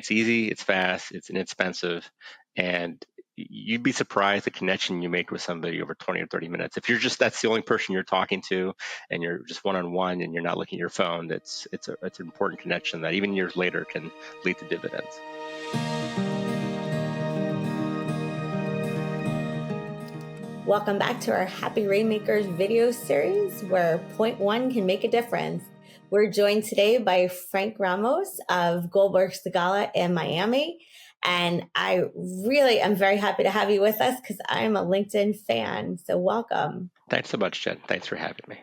It's easy, it's fast, it's inexpensive, and you'd be surprised the connection you make with somebody over 20 or 30 minutes. If you're just that's the only person you're talking to, and you're just one-on-one, and you're not looking at your phone, it's an important connection that even years later can lead to dividends. Welcome back to our Happy Rainmakers video series where point one can make a difference. We're joined today by Frank Ramos of Goldberg Segalla in Miami. And I really am very happy to have you with us because I'm a LinkedIn fan. So welcome. Thanks so much, Jen. Thanks for having me.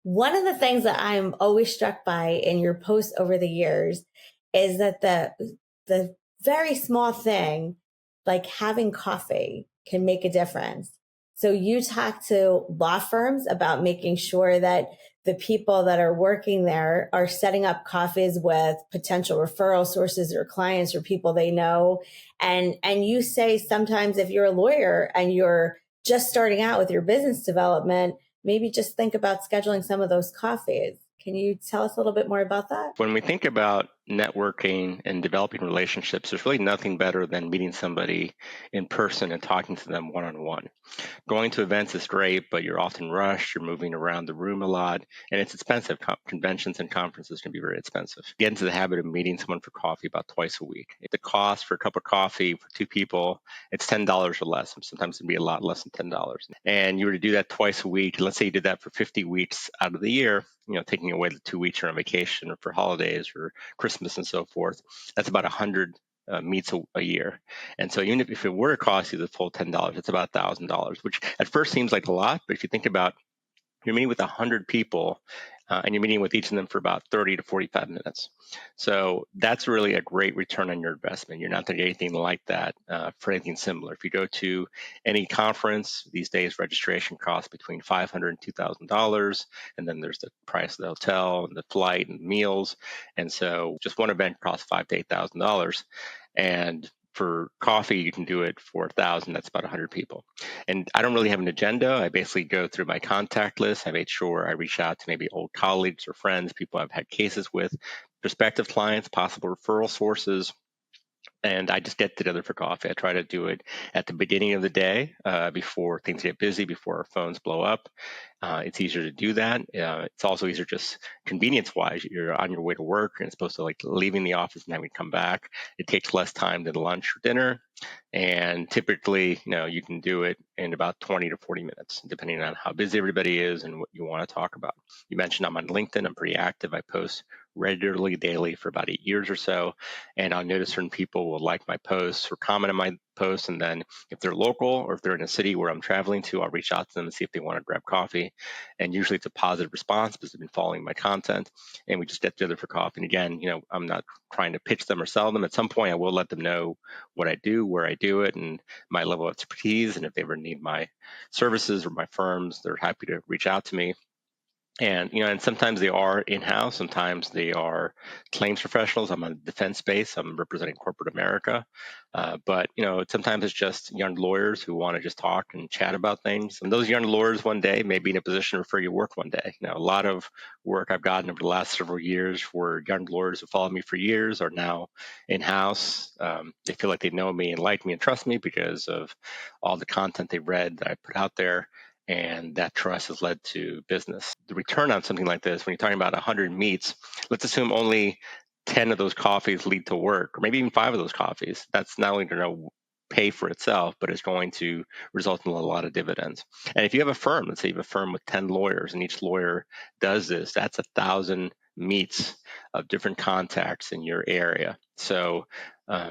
One of the things that I'm always struck by in your posts over the years is that the very small thing, like having coffee, can make a difference. So you talk to law firms about making sure that the people that are working there are setting up coffees with potential referral sources or clients or people they know. And you say sometimes if you're a lawyer and you're just starting out with your business development, maybe just think about scheduling some of those coffees. Can you tell us a little bit more about that? When we think about networking and developing relationships, there's really nothing better than meeting somebody in person and talking to them one-on-one. Going to events is great, but you're often rushed, you're moving around the room a lot, and it's expensive. Conventions and conferences can be very expensive. Get into the habit of meeting someone for coffee about twice a week. If the cost for a cup of coffee for two people, it's $10 or less. Sometimes it can be a lot less than $10. And you were to do that twice a week, let's say you did that for 50 weeks out of the year, taking away the 2 weeks you're on vacation or for holidays or Christmas and so forth, that's about 100 meets a year. And so even if it were to cost you the full $10, it's about $1,000, which at first seems like a lot, but if you think about you're meeting with 100 people and you're meeting with each of them for about 30 to 45 minutes. So that's really a great return on your investment. You're not going to get anything like that for anything similar. If you go to any conference these days, registration costs between $500 and $2,000. And then there's the price of the hotel and the flight and meals. And so just one event costs $5,000 to $8,000. And for coffee, you can do it for 1,000. That's about 100 people. And I don't really have an agenda. I basically go through my contact list. I made sure I reach out to maybe old colleagues or friends, people I've had cases with, prospective clients, possible referral sources. And I just get together for coffee. I try to do it at the beginning of the day before things get busy, before our phones blow up. It's easier to do that. It's also easier just convenience-wise. You're on your way to work and it's supposed to like leaving the office and having to come back. It takes less time than lunch or dinner. And typically, you can do it in about 20 to 40 minutes, depending on how busy everybody is and what you want to talk about. You mentioned I'm on LinkedIn. I'm pretty active. I post regularly, daily for about 8 years or so. And I'll notice certain people will like my posts or comment on my posts. And then if they're local or if they're in a city where I'm traveling to, I'll reach out to them and see if they want to grab coffee. And usually it's a positive response because they've been following my content. And we just get together for coffee. And again, I'm not trying to pitch them or sell them. At some point, I will let them know what I do, where I do it, and my level of expertise. And if they ever need my services or my firms, they're happy to reach out to me. And and sometimes they are in-house, sometimes they are claims professionals. I'm on defense space. I'm representing corporate America, but sometimes it's just young lawyers who want to just talk and chat about things. And those young lawyers one day may be in a position to refer you work one day. A lot of work I've gotten over the last several years where young lawyers who followed me for years are now in-house. They feel like they know me and like me and trust me because of all the content they've read that I put out there. And that trust has led to business. The return on something like this, when you're talking about 100 meets, let's assume only 10 of those coffees lead to work, or maybe even 5 of those coffees. That's not only going to pay for itself, but it's going to result in a lot of dividends. And if you have a firm, let's say you have a firm with 10 lawyers and each lawyer does this, that's 1,000 meets of different contacts in your area. So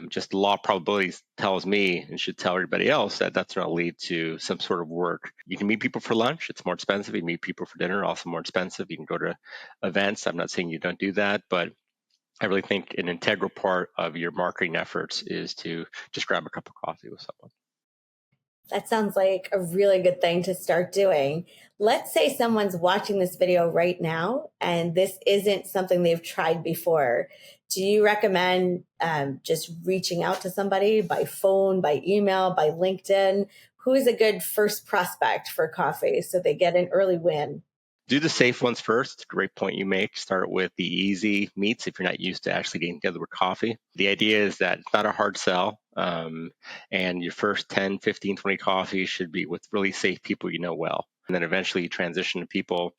just law probabilities tells me and should tell everybody else that that's going to lead to some sort of work. You can meet people for lunch. It's more expensive. You meet people for dinner, also more expensive. You can go to events. I'm not saying you don't do that, but I really think an integral part of your marketing efforts is to just grab a cup of coffee with someone. That sounds like a really good thing to start doing. Let's say someone's watching this video right now and this isn't something they've tried before. Do you recommend just reaching out to somebody by phone, by email, by LinkedIn? Who is a good first prospect for coffee so they get an early win? Do the safe ones first. Great point you make. Start with the easy meets if you're not used to actually getting together with coffee. The idea is that it's not a hard sell. And your first 10, 15, 20 coffees should be with really safe people you know well. And then eventually you transition to people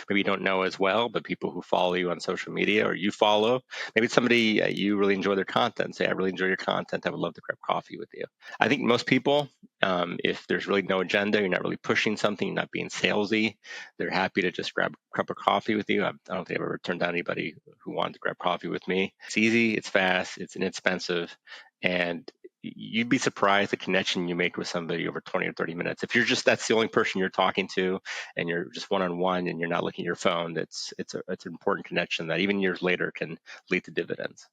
maybe you don't know as well, but people who follow you on social media or you follow. Maybe it's somebody you really enjoy their content. Say, I really enjoy your content. I would love to grab coffee with you. I think most people, if there's really no agenda, you're not really pushing something, you're not being salesy, they're happy to just grab a cup of coffee with you. I don't think I've ever turned down anybody who wanted to grab coffee with me. It's easy, it's fast, it's inexpensive, and you'd be surprised the connection you make with somebody over 20 or 30 minutes. If you're just that's the only person you're talking to and you're just one-on-one and you're not looking at your phone, it's an important connection that even years later can lead to dividends.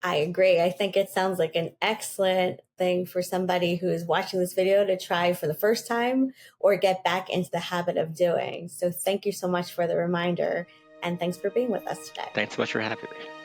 I agree. I think it sounds like an excellent thing for somebody who's watching this video to try for the first time or get back into the habit of doing. So thank you so much for the reminder, and thanks for being with us today. Thanks so much for having me.